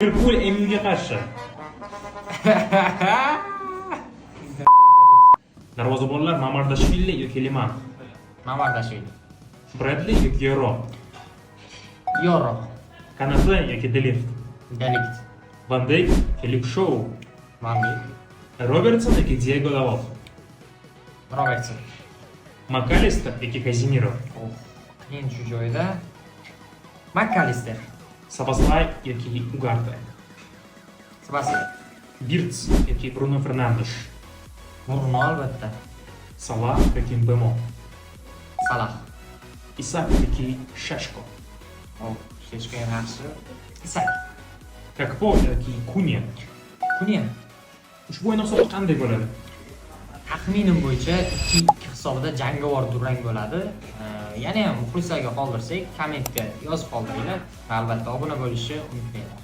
Liverpool MU'ga qarshi. Darvozabonlar Mamardashvili yoki Liman. Mamardashvili. Bradley yoki Yoro. Yoro. Kanate yoki Delift. Delikt. Van Dijk, Philip Shaw. Van Dijk. Robertson yoki Diego Dalot. Robertson. McAllister yoki Casemiro. Qiyin shu joyda. McAllister. Szoboszlai yoki Ugarte. Sebastian. Wirtz yoki Bruno Fernandes. Bruno albatta. Salah yoki Mbemo. Salah. Isak yoki Shashko. Hech ham yaxshi. Isak. Kakpo yoki Kunya. Kunya. Ushbu o'yin hisobi qanday bo'ladi? Taxminim bo'yicha 2-2 hisobida jangovar durang bo'ladi. Yana ham muxlislarga qoldirsak, kommentga yozib qoldiringlar va albatta obuna bo'lishni unutmanglar.